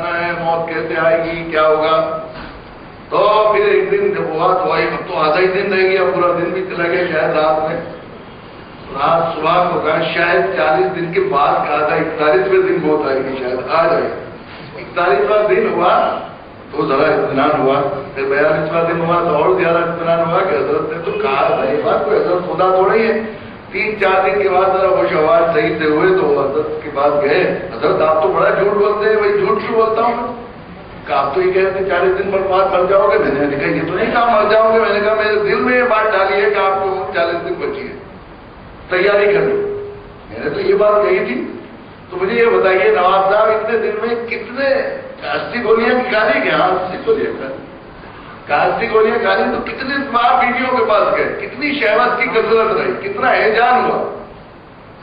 ہے، موت کیسے آئے گی، کیا ہوگا؟ تو پھر ایک دن جب ہوا تو اب تو آدھا ہی دن رہ گیا، پورا دن بھی چلا گیا شاید رات میں. رات صبح کو کہا شاید 40 دن کے بعد کہا تھا 41ویں دن موت آئے گی، شاید آ جائے. 41واں دن ہوا تو ذرا اطمینان ہوا. پھر 42واں دن ہوا تو اور زیادہ اطمینان ہوا کہ حضرت نے تو کہا تھا یہ بات، کوئی حضرت خدا تھوڑی ہے. 3-4 دن کے بعد ذرا ہوش آواز صحیح سے ہوئے تو حضرت کے پاس گئے. حضرت آپ تو بڑا جھوٹ بولتے ہیں. وہی جھوٹ کیوں بولتا ہوں کہ آپ تو یہ کہتے ہیں 40 دن بعد مر جاؤ گے. میں نے کہا یہ تو نہیں کہا مر جاؤ گے، میں نے کہا میرے دل میں یہ بات ڈالی ہے کہ آپ کو 40 دن بچی ہے، تیاری کر لو. میں نے تو یہ بات کہی تھی. تو مجھے یہ بتائیے نواب صاحب اتنے دن میں کتنے 80 گولیاں نکالی گیا؟ 80 گولیاں کھالی تو کتنے ماں بیویوں کے پاس گئے، کتنی شہوت کی کثرت رہی، کتنا ہیجان ہوا،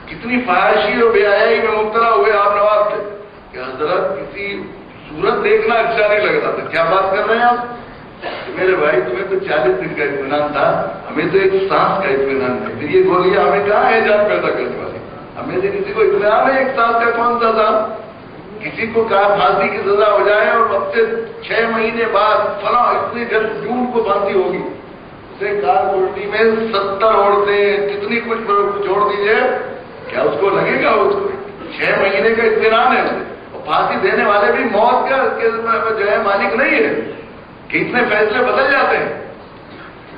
کتنی فحاشی اور بے حیائی میں مبتلا ہوئے آپ نواب تھے کہ حضرت کسی صورت دیکھنا اچھا نہیں لگ رہا تھا. کیا بات کر رہے ہیں آپ؟ میرے بھائی تمہیں تو 40 دن کا اطمینان تھا، ہمیں تو ایک سانس کا اطمینان تھا. پھر یہ گولیاں ہمیں کہاں ہیجان پیدا کرنے والی؟ ہمیں سے کسی کو اطمینان ہے ایک سانس کا کون سا تھا؟ کسی کو کہا پھانسی کی سزا ہو جائے اور اب سے 6 مہینے بعد فلاں اتنے جلد جون کو پھانسی ہوگی، اسے کار الٹی میں 70 عورتیں کتنی کچھ جوڑ دیجیے، کیا اس کو لگے گا؟ اس کو 6 مہینے کا اطمینان ہے. اور پھانسی دینے والے بھی موت کا جو ہے مالک نہیں ہے کہ اتنے فیصلے بدل جاتے ہیں.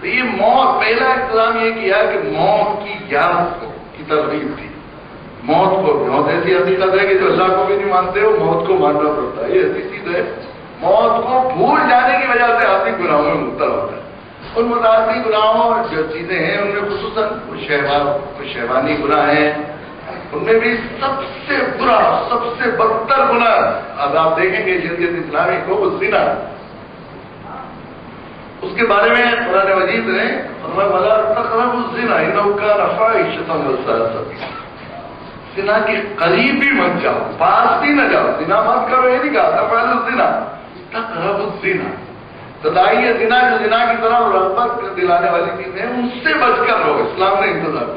تو یہ موت پہلا انتظام یہ کیا کہ موت کی یاد کی ترغیب تھی. موت کو موت ایسی حقیقت ہے کہ جو اللہ کو بھی نہیں مانتے ہو موت کو ماننا پڑتا ہے. یہ ایسی چیز ہے، موت کو بھول جانے کی وجہ سے آدمی گناہوں میں مبتلا ہوتا ہے. ان متعدی گناہوں جو چیزیں ہیں ان میں خصوصاً کچھ شہوانی گناہ ہیں، ان میں بھی سب سے برا سب سے بدتر گناہ اب آپ دیکھیں گے شریعت اسلامی کو زنا. اس کے بارے میں قرآن مجید نے فرمایا وَلَا تَقْرَبُوا الزِّنَا إِنَّهُ كَانَ فَاحِشَةً وَسَاءَ سَبِيلًا. زنا کے قریب بھی مت جاؤ، پاس بھی نہ جاؤ. زنا مت کرو یہ نہیں کہا تھا، پہلے زنا تقربوا الزنا. تدائی زنا جو زنا کی طرح رغبت دلانے والی چیزیں ہیں ان سے بچ کر رہو. اسلام نے انتظام.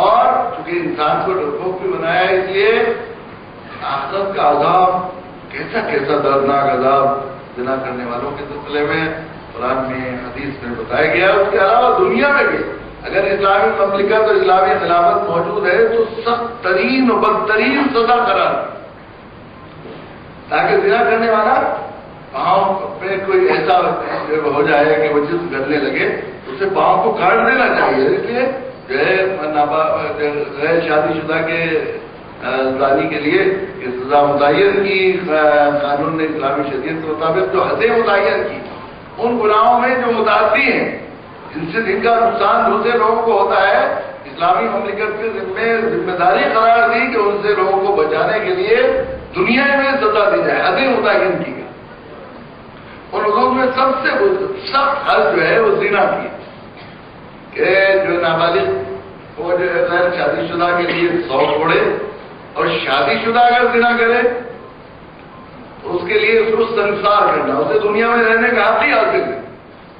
اور چونکہ انسان کو ڈرپوک بھی بنایا ہے، اس لیے آخرت کا عذاب کیسا کیسا دردناک عذاب زنا کرنے والوں کے سلسلے میں قرآن میں حدیث میں بتایا گیا. اس کے علاوہ دنیا میں بھی اگر اسلامی مملکت اور اسلامی خلافت موجود ہے تو سخت ترین اور بدترین سزا قرار، تاکہ زنا کرنے والا پاؤں پہ کوئی ایسا ہو جائے کہ وہ جسم گرنے لگے اسے پاؤں کو کاٹ دینا چاہیے. اس لیے جو ہے غیر شادی شدہ کے زانی کے لیے یہ سزا متعین کی قانون نے اسلامی شریعت کے مطابق جو حدیں متعین کی. ان گناہوں میں جو متعدی ہیں جن کا نقصان دوسرے لوگوں کو ہوتا ہے، اسلامی مملکت کے ذمہ داری قرار دی کہ ان سے لوگوں کو بچانے کے لیے دنیا میں سزا دی جائے، حدیں متعین کی گئی. اور لوگوں میں سب سے سخت حد جو ہے وہ زنا کی کہ جو نابالغ وہ جو ہے غیر شادی شدہ کے لیے 100 کوڑے، اور شادی شدہ اگر زنا کرے تو اس کے لیے اس کو سنسار کرنا، اسے دنیا میں رہنے کا حق ہی حاصل ہے.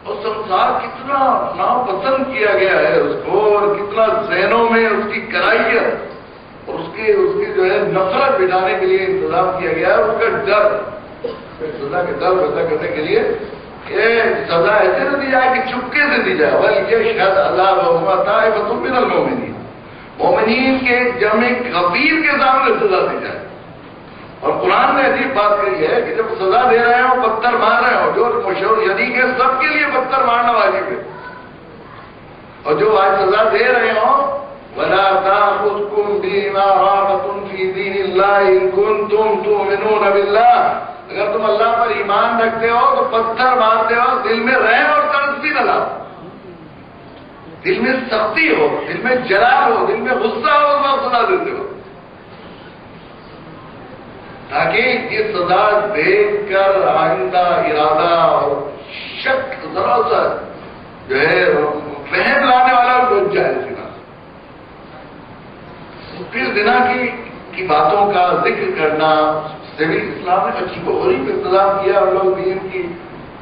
اور سنسار کتنا ناپسند کیا گیا ہے اس کو، اور کتنا ذہنوں میں اس کی کرائیت اور اس کی جو ہے نفرت بٹھانے کے لیے انتظام کیا گیا ہے. اس کا ڈر، سزا کے ڈر پیدا کرنے کے لیے کہ سزا ایسے نہ دی جائے کہ چپکے سے دی جائے، بلکہ شاید اللہ طائفۃ من المؤمنین، مومنین کے جمع کبیر کے سامنے سزا دی جائے. اور قرآن نے عجیب بات کہی ہے کہ جب سزا دے رہے ہو پتھر مار رہے ہو، جو مشہور یعنی کہ سب کے لیے پتھر مارنا واجب ہے، اور جو آج سزا دے رہے ہو وَلَا تَأْخُذْكُمْ بِمَا رَأْفَةٌ فِي دِينِ اللَّهِ إِن كُنتُمْ تُؤْمِنُونَ بِاللَّهِ. اگر تم اللہ پر ایمان رکھتے ہو تو پتھر مارتے ہو، دل میں رحم اور طرز بھی نہ لاؤ، دل میں سختی ہو، دل میں جلال ہو، دل میں غصہ ہو، اس وقت سزا دیتے ہو، تاکہ یہ سزا دیکھ کر آئندہ ارادہ اور شک ذرا سا جو ہے فہم لانے والا بچ جائے زنا. پھر زنا کی باتوں کا ذکر کرنا سے بھی اسلام نے عجیب و غریب انتظام کیا. اور لوگ دین کی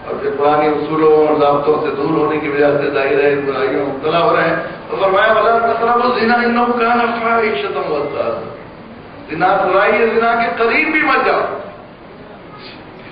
اور پھر پرانی اصولوں اور ضابطوں سے دور ہونے کی وجہ سے ظاہر ہے برائیوں میں مبتلا ہو رہے ہیں. تو فرمایا وَلَا تَقْرَبُوا الزِّنَا إِنَّهُ كَانَ فَاحِشَةً وَسَاءَ سَبِيلًا. زنا برائی ہے، زنا کے قریب بھی مت جاؤ.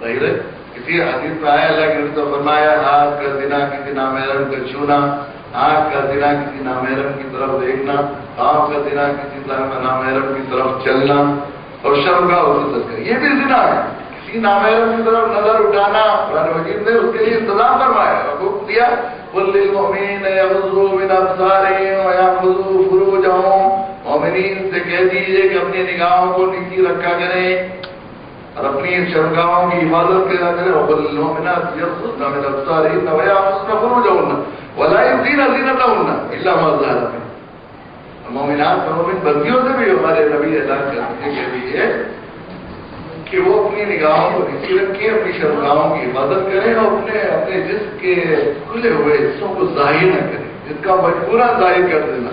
ظاہر ہے کسی حدیث میں آیا اللہ کے رسول فرمایا ہاتھ کا زنا کسی نامحرم کا چھونا، آنکھ کا زنا کسی نامحرم کی طرف دیکھنا، پاؤں کا زنا کسی نامحرم کی طرف چلنا، اور شرمگاہ اس سے تذکر، یہ بھی زنا ہے۔ کسی نامحرم کی طرف نظر اٹھانا قرآن مجید نے اس کے لیے انتظام فرمایا، حکم دیا قل للمؤمنین یغضوا من ابصارہم ویحفظوا فروجہم، مومنین سے کہہ دیجیے کہ اپنی نگاہوں کو نیچی رکھا کریں اور اپنی شرمگاہوں کی حفاظت کرا کریں۔ وقل للمؤمنات یغضضن من ابصارہن ویحفظن فروجہن ولا یبدین زینتہن الا ما ظہر منہ۔ مومنات اور مومن بندیوں سے بھی ہمارے نبی اعلان کرنے کے لیے کہ وہ اپنی نگاہوں کو نیچی رکھیں، اپنی شرمگاہوں کی حفاظت کریں اور اپنے جسم کے کھلے ہوئے حصوں کو ظاہر نہ کریں، جس کا مجبورہ ظاہر کر دینا،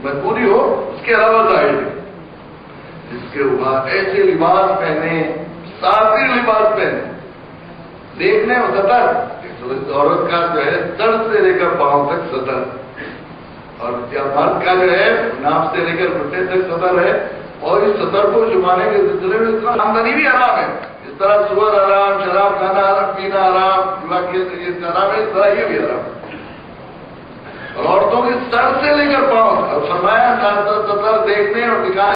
مجبوری ہو اس کے علاوہ ظاہر نہیں، جس کے اوپر ایسے لباس پہنے، ساتر لباس پہنے، دیکھنے اور سطر، عورت کا جو ہے سر سے لے کر پاؤں تک سطر، اور مرد کا جو ہے ناف سے لے کر گھٹنے تک سطر ہے، اور اس سطر کو چھپانے کے سلسلے میں اس کا آمدنی بھی حرام ہے۔ اس طرح سور حرام، شراب کھانا حرام، پینا حرام، یہ حرام ہے، اس طرح یہ بھی حرام ہے۔ اور عورتوں کے سر سے لے کر پاؤں، اور فرمایا سطر دیکھنے اور دکھانے